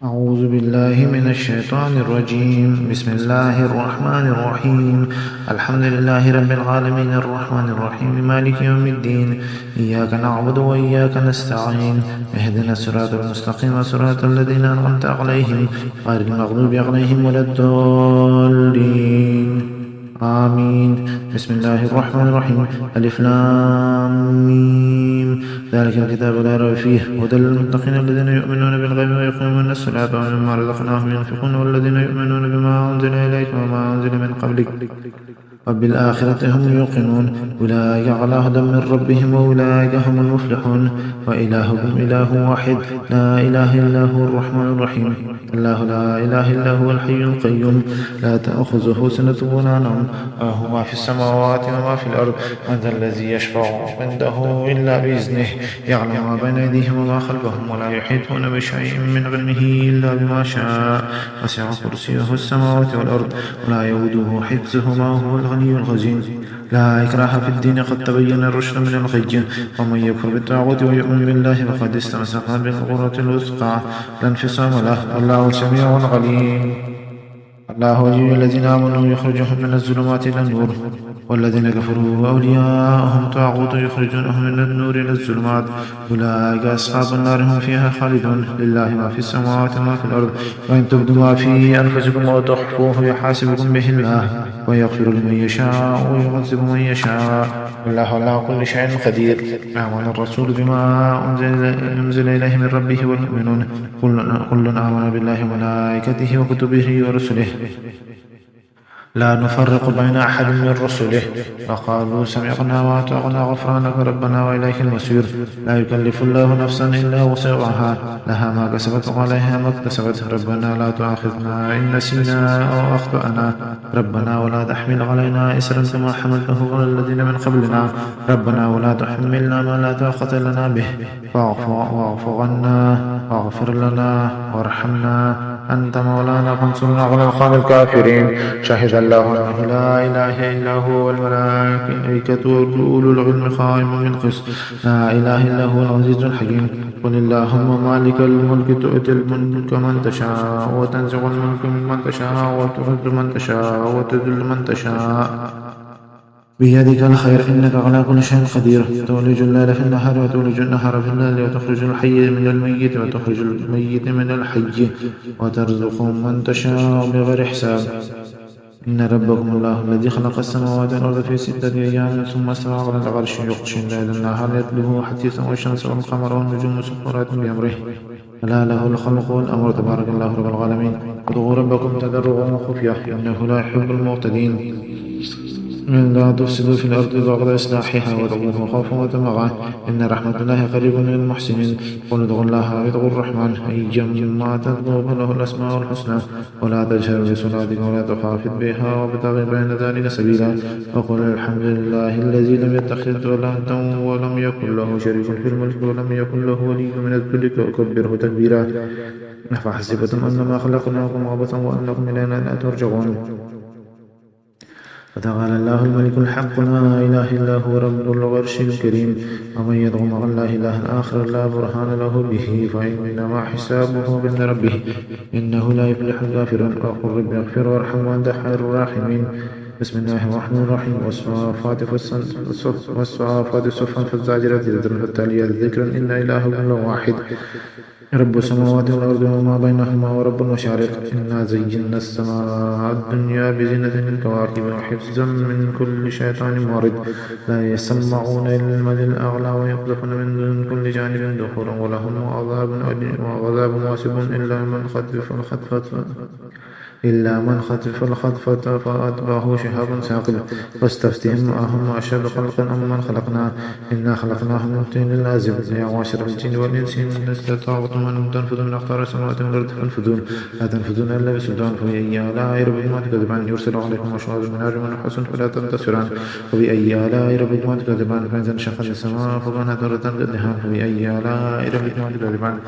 أعوذ بالله من الشيطان الرجيم. بسم الله الرحمن الرحيم. الحمد لله رب العالمين الرحمن الرحيم مالك يوم الدين. إياك نعبد وإياك نستعين. اهدنا الصراط المستقيم صراط الذين أنعمت عليهم غير المغضوب عليهم ولا الضالين. آمين. بسم الله الرحمن الرحيم. ألف لام ميم. ذلك الكتاب لا ريب فيه هدى للمتقين الذين يؤمنون بالغيب ويقيمون الصلاة ومما رزقناهم ينفقون والذين يؤمنون بما أنزل إليك وما أنزل من قبلك وبالآخرة هم يوقنون أولئك على هدى من ربهم وأولئك هم المفلحون. وإلهكم إله واحد لا إله إلا هو الرحمن الرحيم. الله لا إله إلا هو الحي القيوم لا تأخذه سنة ولا نوم له ما في السماوات وما في الأرض. من ذا الذي يشفع عنده إلا بإذنه يعلم ما بين أيديهم وما خلفهم ولا يحيطون بشيء من علمه إلا بما شاء. وسع كرسيه السماوات والأرض ولا يؤوده حفظهما وهو الغني العظيم. لا إكراه في الدين قد تبين الرشد من الغي. ومن يكفر بالطاغوت ويؤمن بالله فقد استمسك بالعروة الوثقى لا انفصام له والله سميع عليم. الله ولي الذين آمنوا يخرجهم من الظلمات إلى النور والذين كفروا أولياءهم طاغوت يخرجونهم من النور إلى الظلمات أولئك أصحاب النار هم فيها خالدون. لله ما في السماوات وما في الأرض وإن تبدوا ما في أنفسكم أو تخفوه يحاسبكم به الله ويغفر لمن يشاء ويعذب من يشاء والله على كل شيء قدير. آمن الرسول بما أنزل إليه من ربه والمؤمنون كل آمن بالله وملائكته وكتبه ورسله لا نفرق بين أحد من رسله وقالوا سمعنا وأطعنا غفرانك ربنا وإليك المصير. لا يكلف الله نفسا إلا وسعها لها ما كسبت وعليها ما اكتسبت. ربنا لا تؤاخذنا إن نسينا أو أخطأنا ربنا ولا تحمل علينا إسرا كما حملته على الذين من قبلنا ربنا ولا تحملنا ما لا طاقة لنا به واعف عنا واغفر لنا وارحمنا أنت مولانا فانصرنا على القوم الكافرين. شهد الله أنه لا إله إلا هو والملائكة وأولو العلم قائما بالقسط لا إله إلا هو العزيز الحكيم. قل اللهم مالك الملك تؤتي الملك من تشاء وتنزع الملك ممن تشاء وتعز من تشاء وتذل من تشاء بيدك الخير إنك على كل شيء قدير. تولج الليل في النهار وتولج النهار في الليل وتخرج الحي من الميت وتخرج الميت من الحي وترزق من تشاء بغير حساب. إن ربكم الله الذي خلق السماوات والأرض في 6 أيام ثم استوى على العرش يغشي الليل النهار يطلبه حثيثا والشمس والقمر والنجوم مسخرات بأمره ألا له الخلق والأمر تبارك الله رب العالمين. ادعوا ربكم تضرعا وخفية إنه لا يحب المعتدين. من لا تفسدوا في الأرض بعد إصلاحها وادعوه خوفا وطمعا إن رحمة الله قريب من المحسنين. قل ادعوا الله أو ادعوا الرحمن أيما تدعوا فله الأسماء الحسنى ولا تجهر بصلاتك ولا تخافت بها وابتغ بين ذلك سبيلا. وقل الحمد لله الذي لم يتخذ ولدا ولم يكن له شريك في الملك ولم يكن له ولي من الذل وكبره تكبيرا. أفحسبتم أنما خلقناكم عبثا وأنكم إلينا لا ترجعون. فتعالى الله الملك الحق لا إله إلا هو رب العرش الكريم. ومن يدعو مع الله إلها آخر لا برهان له به فإنما حسابه عند ربه إنه لا يفلح الكافرون. وقل رب اغفر وارحم وأنت خير الراحمين. بسم الله الرحمن الرحيم. والصافات صفا فالزاجرات زجرا فالتاليات ذكرا إن إلهكم لواحد رب السماوات والأرض وما بينهما ورب المشارق. إنا زينا السماء الدنيا بزينة الكواكب وحفظا من كل شيطان مارد لا يسمعون إلى الملأ الأعلى ويقذفون من كل جانب دحورا ولهم عذاب واسع إلا من خطف الخطفة فأتبعه شهاب ثاقب. واستفتهم أهم أشد خلقا أم من خلقنا إنا خلقناهم من طين لازب. يا معشر الجن والإنس إن استطعتم أن تنفذوا من أقطار السماوات والأرض فانفذون لا تنفذون إلا بسلطان. فبأي آلاء ربكما تكذبان يرسل عليكم شواظ من نار ونحاس فلا تنتصران. وبأي آلاء ربكما تكذبان فإذا انشقت السماء فكانت وردة كالدهان. فبأي آلاء ربكما تكذبان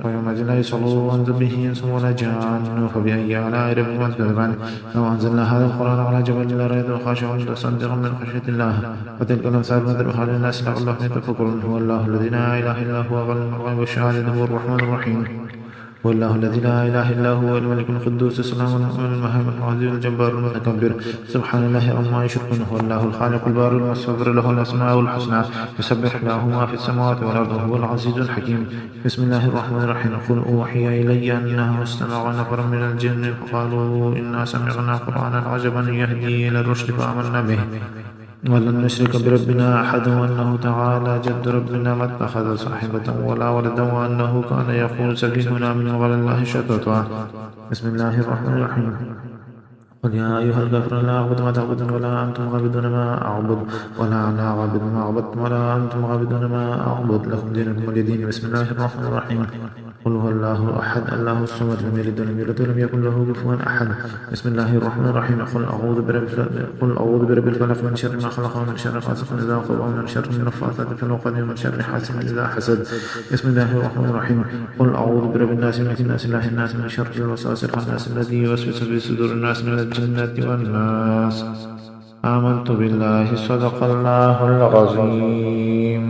ويومئذ لا يصلوا عن ذبه إنس ولا جان. فبأي آلاء ربكما تكذبان. لو أنزلنا هذا القرآن على جبل لرأيته خاشعا متصدعا من خشية الله. وتلك الأمثال نضربها للناس لعلهم يتفكرون. هو الله الذي لا إله إلا هو عالم الغيب والشهادة هو الرحمن الرحيم. هو الله الذي لا إله إلا هو الملك القدوس السلام المؤمن المهيمن العزيز الجبار المتكبر سبحان الله عما يشركون هو الله الخالق البارئ المصور له الأسماء الحسنى يسبح له ما في السماوات والأرض هو العزيز الحكيم بسم الله الرحمن الرحيم قل أوحي إلي أنه استمع نفر من الجن فقالوا إنا سمعنا قرآنا عجبا يهدي إلى الرشد فآمنا به ولن نشرك بربنا أحدا وأنه تعالى جد ربنا ما اتخذ صاحبة ولا ولدا وأنه كان يقول سفيهنا من غير الله شططا بسم الله الرحمن الرحيم قل يا أيها الكافرون لا أعبد ما تعبدون ولا أنتم عابدون ما أعبد ولا أنا عابد ما عبدتم ولا أنتم عابدون ما أعبد لكم دينكم ولي دين بسم الله الرحمن الرحيم قل هو الله أحد الله الصمد لم يلد ولم يولد ولم يكن له كفوا أحد بسم الله الرحمن الرحيم قل أعوذ برب الفلق من شر ما خلق ومن شر غاسق إذا وقب ومن شر النفاثات في العقد ومن شر حاسد إذا حسد بسم الله الرحمن الرحيم قل أعوذ برب الناس ملك الناس إله الناس من شر الوسواس الخناس الذي يوسوس في صدور الناس من الجنة والناس آمنت بالله صدق الله العظيم.